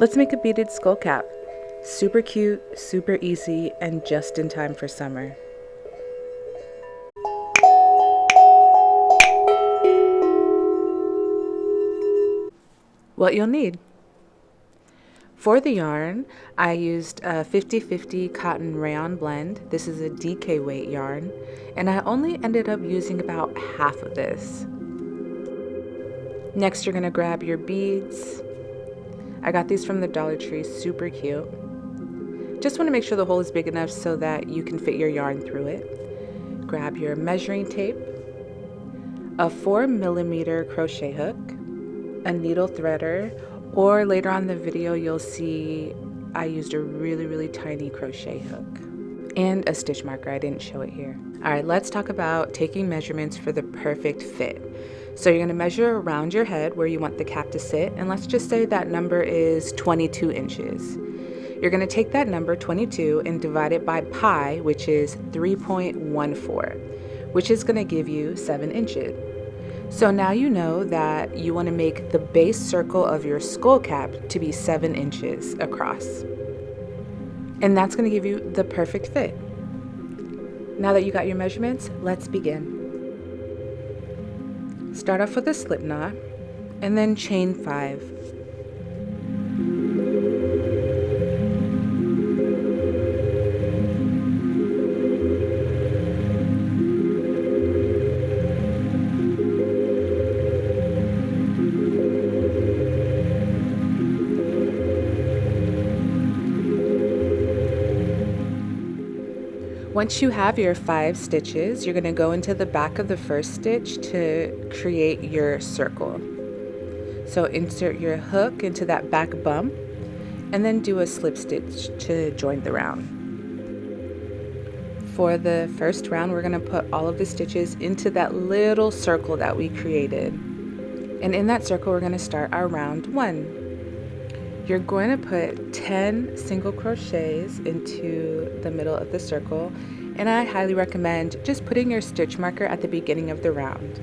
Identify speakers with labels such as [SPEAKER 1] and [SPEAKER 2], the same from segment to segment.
[SPEAKER 1] Let's make a beaded skull cap. Super cute, super easy, and just in time for summer. What you'll need. For the yarn, I used a 50/50 cotton rayon blend. This is a DK weight yarn, and I only ended up using about half of this. Next, you're gonna grab your beads. I got these from the Dollar Tree, super cute. Just wanna make sure the hole is big enough so that you can fit your yarn through it. Grab your measuring tape, a 4mm crochet hook, a needle threader, or later on in the video you'll see I used a really tiny crochet hook, and a stitch marker. I didn't show it here. All right, let's talk about taking measurements for the perfect fit. So you're gonna measure around your head where you want the cap to sit, and let's just say that number is 22 inches. You're gonna take that number 22 and divide it by pi, which is 3.14, which is gonna give you 7 inches. So now you know that you want to make the base circle of your skull cap to be 7 inches across. And that's going to give you the perfect fit. Now that you got your measurements, let's begin. Start off with a slip knot and then chain 5. Once you have your 5 stitches, you're going to go into the back of the first stitch to create your circle. So insert your hook into that back bump and then do a slip stitch to join the round. For the first round, we're going to put all of the stitches into that little circle that we created. And in that circle, we're going to start our round 1. You're going to put 10 single crochets into the middle of the circle, and I highly recommend just putting your stitch marker at the beginning of the round.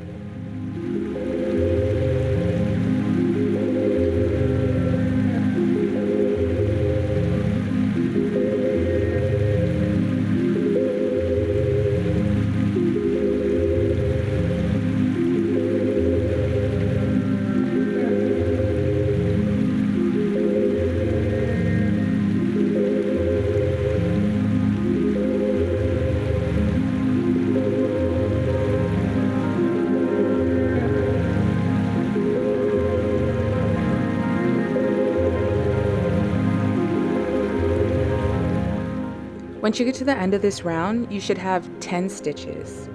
[SPEAKER 1] Once you get to the end of this round, you should have 10 stitches.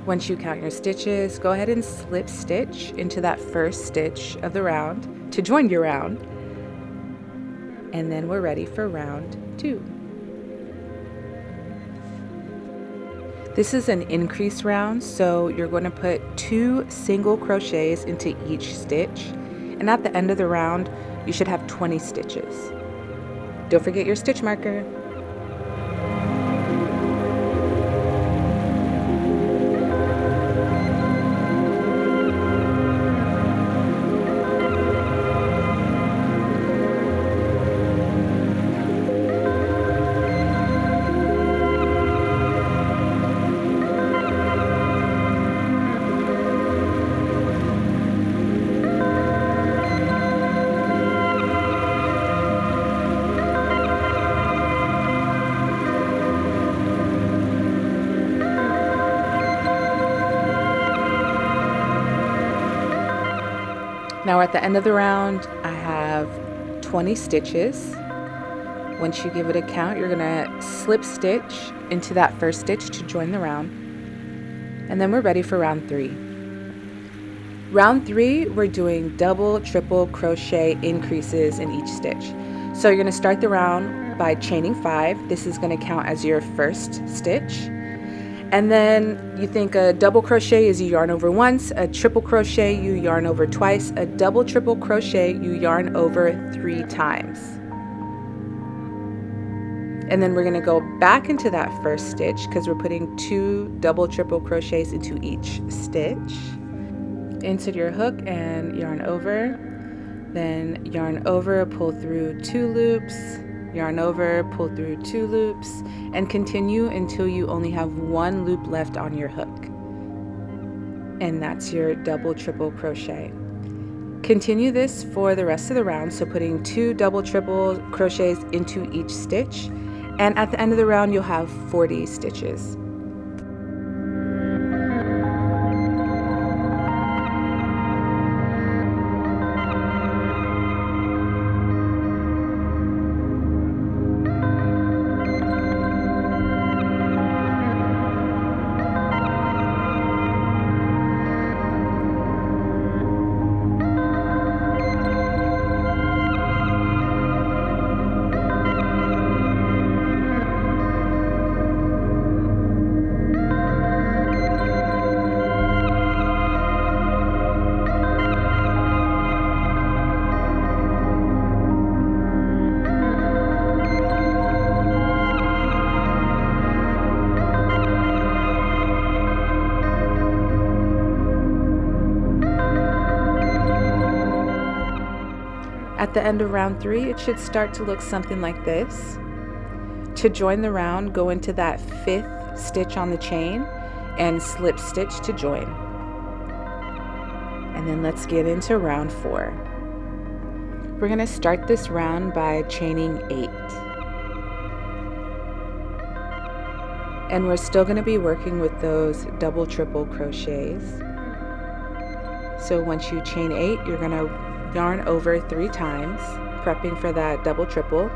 [SPEAKER 1] Once you count your stitches, go ahead and slip stitch into that first stitch of the round to join your round. And then we're ready for round 2. This is an increase round, so you're going to put 2 single crochets into each stitch. And at the end of the round, you should have 20 stitches. Don't forget your stitch marker. Now at the end of the round, I have 20 stitches. Once you give it a count, you're gonna slip stitch into that first stitch to join the round. And then we're ready for round 3. Round 3, we're doing double, triple crochet increases in each stitch. So you're gonna start the round by chaining 5. This is gonna count as your first stitch. And then you think a double crochet is you yarn over once, a triple crochet you yarn over twice, a double triple crochet you yarn over 3 times. And then we're going to go back into that first stitch because we're putting 2 double triple crochets into each stitch. Insert your hook and yarn over, then yarn over, pull through 2 loops, yarn over, pull through 2 loops, and continue until you only have 1 loop left on your hook. And that's your double triple crochet. Continue this for the rest of the round, so putting 2 double triple crochets into each stitch, and at the end of the round you'll have 40 stitches. At the end of round 3, it should start to look something like this. To join the round, go into that 5th stitch on the chain and slip stitch to join. And then let's get into round 4. We're going to start this round by chaining 8. And we're still going to be working with those double triple crochets. So once you chain 8, you're going to yarn over 3 times, prepping for that double triple.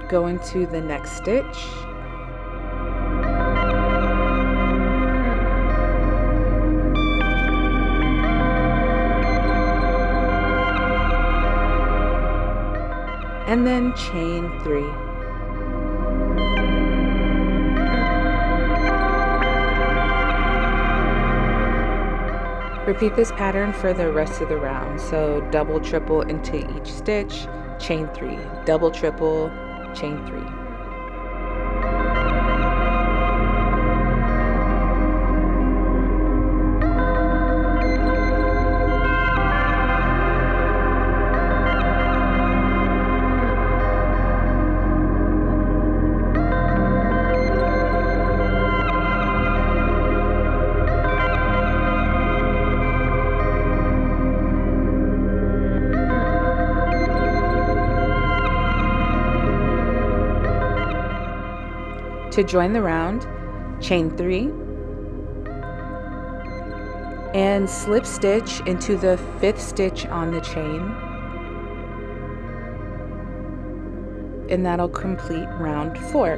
[SPEAKER 1] Go into the next stitch. And then chain 3. Repeat this pattern for the rest of the round. So double triple into each stitch, chain 3, double triple, chain 3. To join the round, chain 3 and slip stitch into the 5th stitch on the chain, and that'll complete round 4.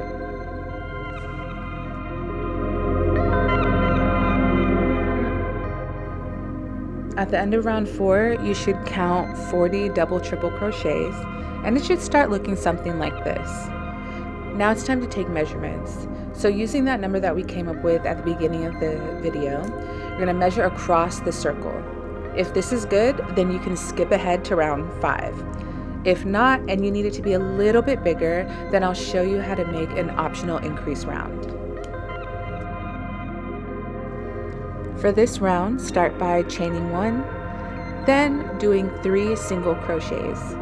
[SPEAKER 1] At the end of round 4, you should count 40 double triple crochets, and it should start looking something like this. Now it's time to take measurements. So using that number that we came up with at the beginning of the video, you're going to measure across the circle. If this is good, then you can skip ahead to round 5. If not, and you need it to be a little bit bigger, then I'll show you how to make an optional increase round. For this round, start by chaining 1, then doing 3 single crochets.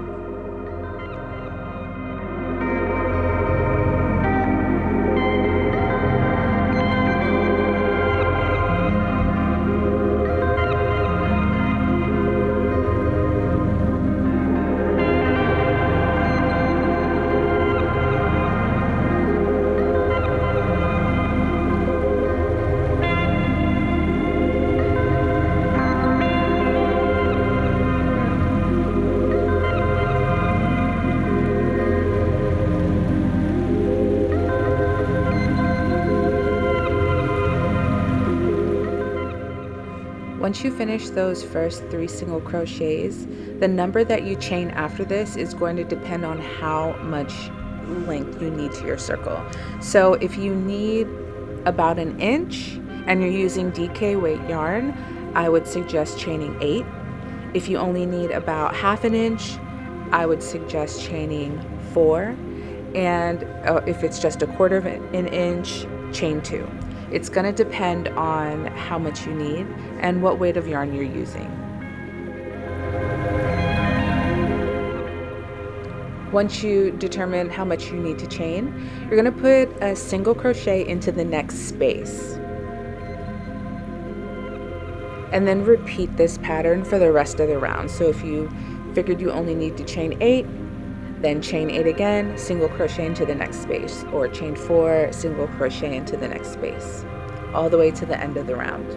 [SPEAKER 1] Once you finish those first 3 single crochets, the number that you chain after this is going to depend on how much length you need to your circle. So if you need about 1 inch and you're using DK weight yarn, I would suggest chaining 8. If you only need about half an inch, I would suggest chaining 4. And if it's just a quarter of an inch, chain 2. It's going to depend on how much you need and what weight of yarn you're using. Once you determine how much you need to chain, you're going to put a single crochet into the next space. And then repeat this pattern for the rest of the round. So if you figured you only need to chain 8, then chain 8 again, single crochet into the next space, or chain 4, single crochet into the next space, all the way to the end of the round.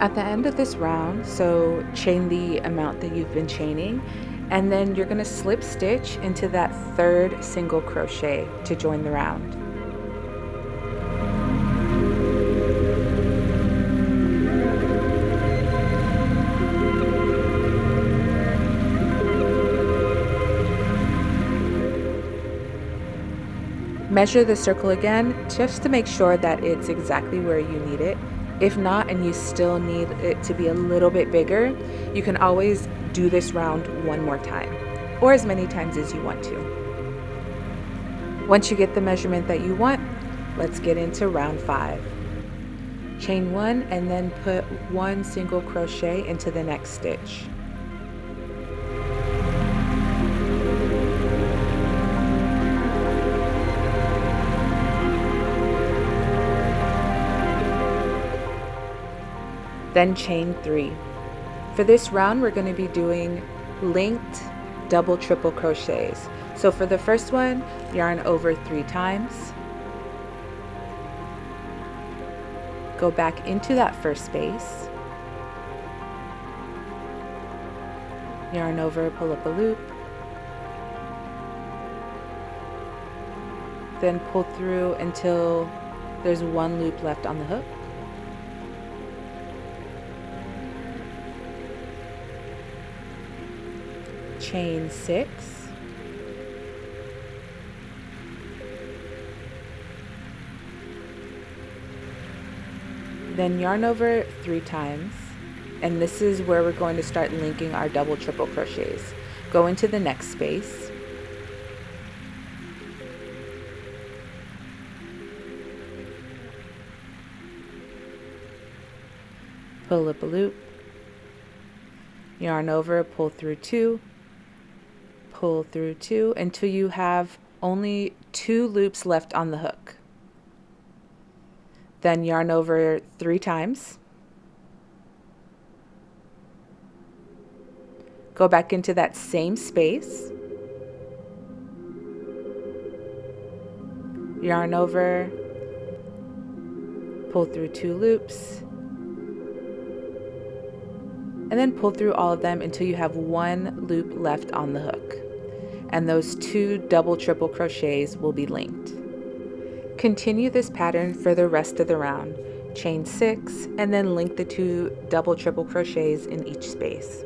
[SPEAKER 1] At the end of this round, so chain the amount that you've been chaining, and then you're going to slip stitch into that 3rd single crochet to join the round. Measure the circle again just to make sure that it's exactly where you need it. If not, and you still need it to be a little bit bigger, you can always do this round one more time, or as many times as you want to. Once you get the measurement that you want, let's get into round 5. Chain 1 and then put 1 single crochet into the next stitch. Then chain 3. For this round, we're going to be doing linked double triple crochets. So for the first one, yarn over 3 times, go back into that first space, yarn over, pull up a loop, then pull through until there's 1 loop left on the hook. Chain 6, then yarn over 3 times, and this is where we're going to start linking our double triple crochets. Go into the next space, pull up a loop, yarn over, pull through 2, pull through 2 until you have only 2 loops left on the hook. Then yarn over 3 times, go back into that same space, yarn over, pull through 2 loops, and then pull through all of them until you have 1 loop left on the hook. And those 2 double triple crochets will be linked. Continue this pattern for the rest of the round. Chain 6 and then link the 2 double triple crochets in each space.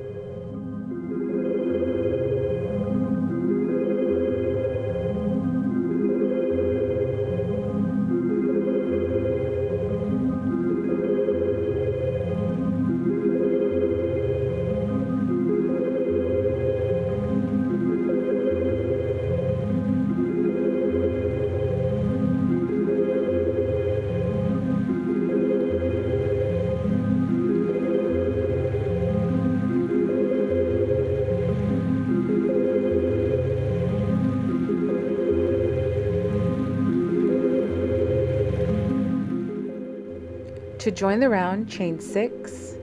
[SPEAKER 1] To join the round, chain 6,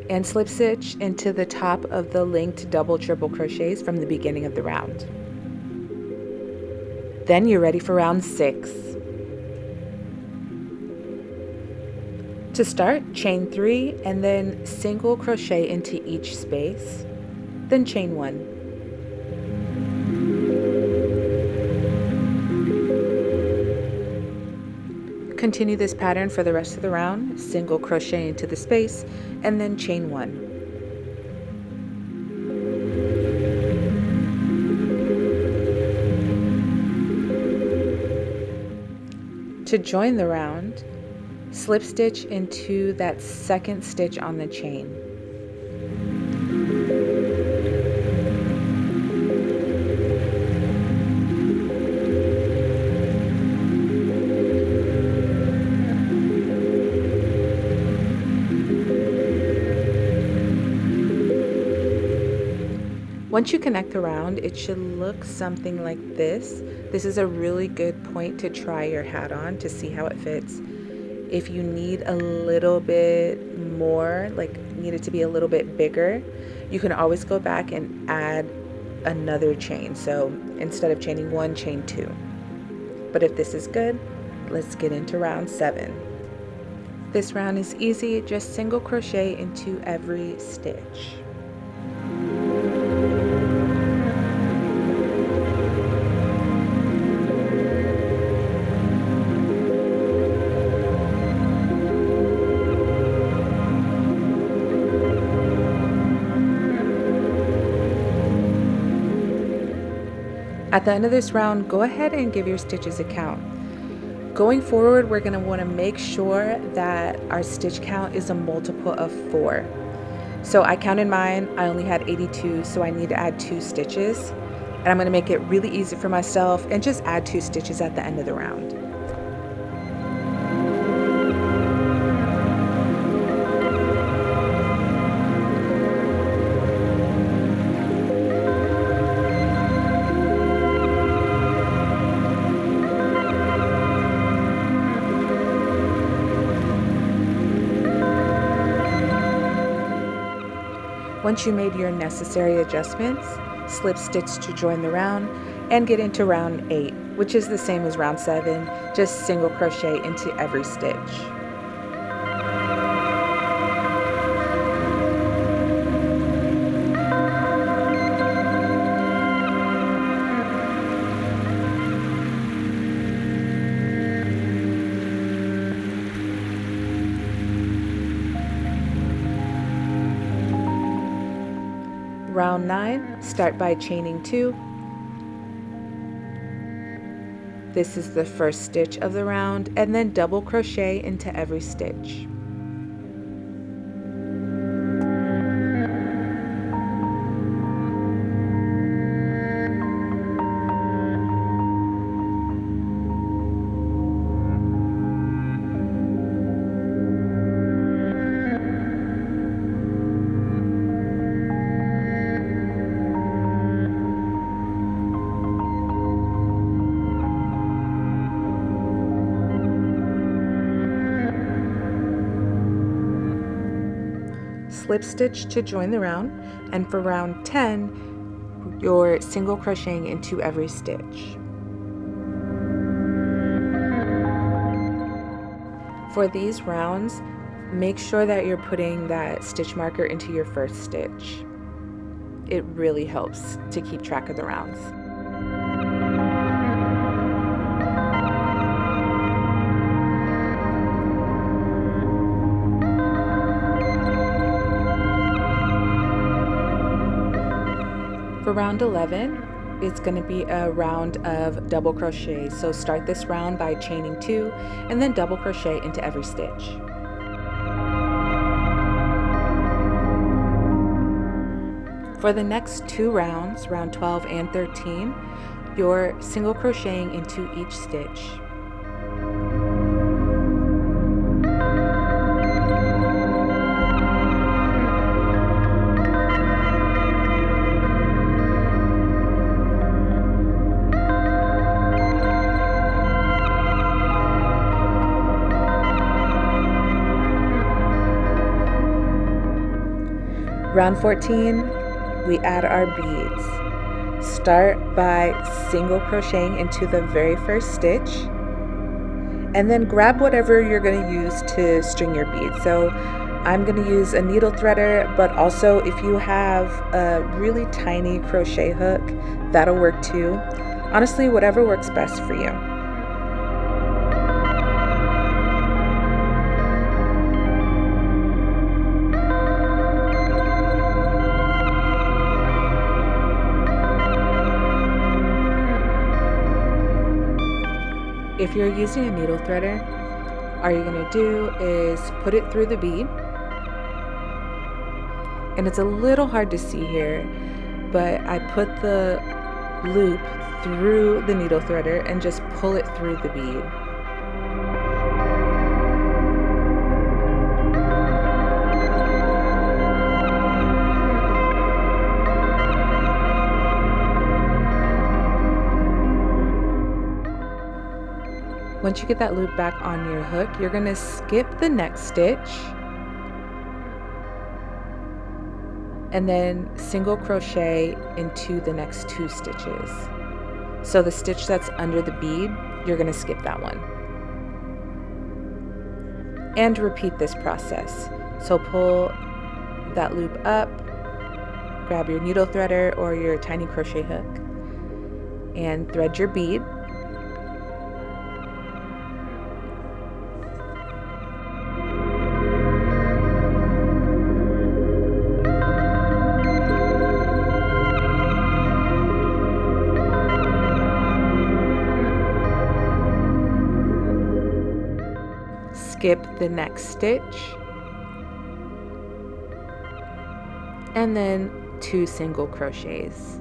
[SPEAKER 1] and slip stitch into the top of the linked double triple crochets from the beginning of the round. Then you're ready for round 6. To start, chain 3 and then single crochet into each space, then chain 1. Continue this pattern for the rest of the round, single crochet into the space, and then chain 1. To join the round, slip stitch into that second stitch on the chain. Once you connect the round, it should look something like this. This is a really good point to try your hat on to see how it fits. If you need a little bit more, like need it to be a little bit bigger, you can always go back and add another chain. So instead of chaining 1, chain 2. But if this is good, let's get into round 7. This round is easy, just single crochet into every stitch. At the end of this round, go ahead and give your stitches a count. Going forward, we're going to want to make sure that our stitch count is a multiple of 4. So I counted mine, I only had 82, so I need to add 2 stitches. And I'm going to make it really easy for myself and just add 2 stitches at the end of the round. Once you made your necessary adjustments, slip stitch to join the round and get into round 8, which is the same as round 7, just single crochet into every stitch. Round 9, start by chaining 2. This is the first stitch of the round, and then double crochet into every stitch. Slip stitch to join the round, and for round 10 you're single crocheting into every stitch. For these rounds, make sure that you're putting that stitch marker into your first stitch. It really helps to keep track of the rounds. For round 11, it's going to be a round of double crochet. So start this round by chaining 2 and then double crochet into every stitch. For the next 2 rounds, round 12 and 13, you're single crocheting into each stitch. Round 14, we add our beads. Start by single crocheting into the very first stitch, and then grab whatever you're going to use to string your beads. So I'm going to use a needle threader, but also if you have a really tiny crochet hook, that'll work too. Honestly, whatever works best for you. If you're using a needle threader, all you're gonna do is put it through the bead. And it's a little hard to see here, but I put the loop through the needle threader and just pull it through the bead. Once you get that loop back on your hook, you're gonna skip the next stitch and then single crochet into the next 2 stitches. So the stitch that's under the bead, you're gonna skip that one. And repeat this process. So pull that loop up, grab your needle threader or your tiny crochet hook, and thread your bead. Skip the next stitch, and then 2 single crochets.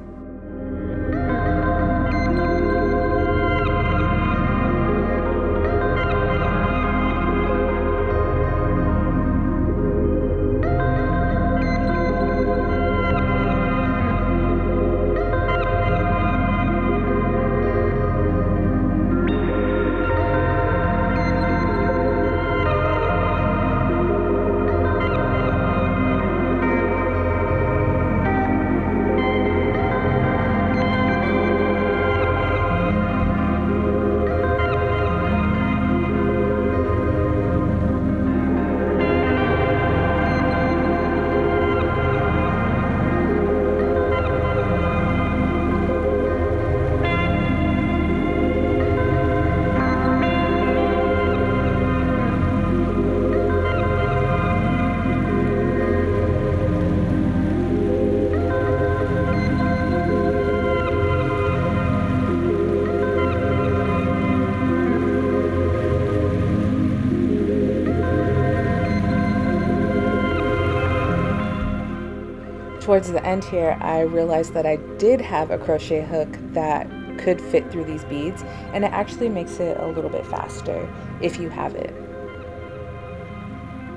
[SPEAKER 1] Towards the end here, I realized that I did have a crochet hook that could fit through these beads, and it actually makes it a little bit faster if you have it.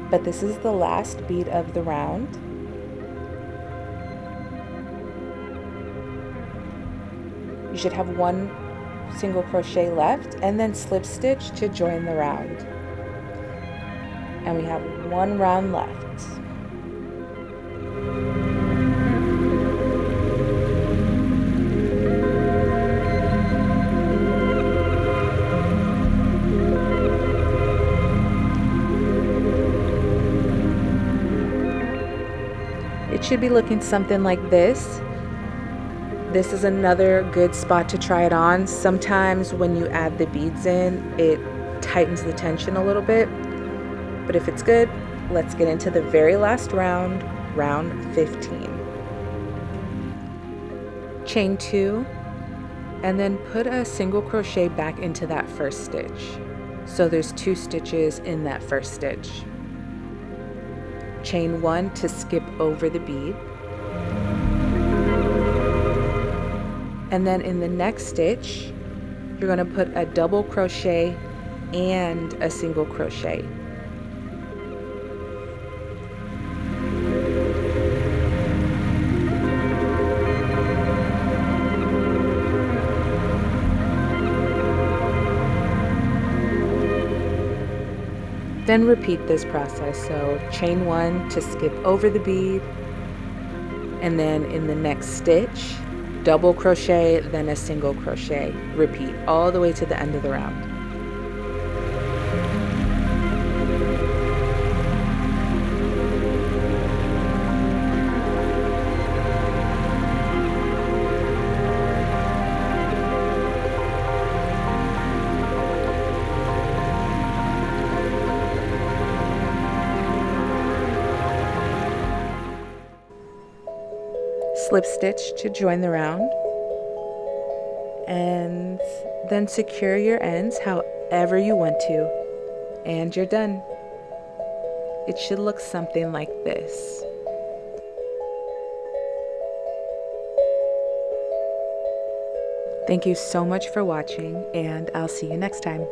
[SPEAKER 1] But this is the last bead of the round. You should have 1 single crochet left and then slip stitch to join the round. And we have 1 round left. It should be looking something like this. This is another good spot to try it on. Sometimes when you add the beads in, it tightens the tension a little bit. But if it's good, let's get into the very last round, round 15. Chain 2, and then put a single crochet back into that first stitch. So there's 2 stitches in that first stitch. Chain 1 to skip over the bead. And then in the next stitch, you're going to put a double crochet and a single crochet. Then repeat this process. So chain 1 to skip over the bead, and then in the next stitch, double crochet, then a single crochet. Repeat all the way to the end of the round. Slip stitch to join the round, And then secure your ends however you want to, and you're done. It should look something like this. Thank you so much for watching, and I'll see you next time.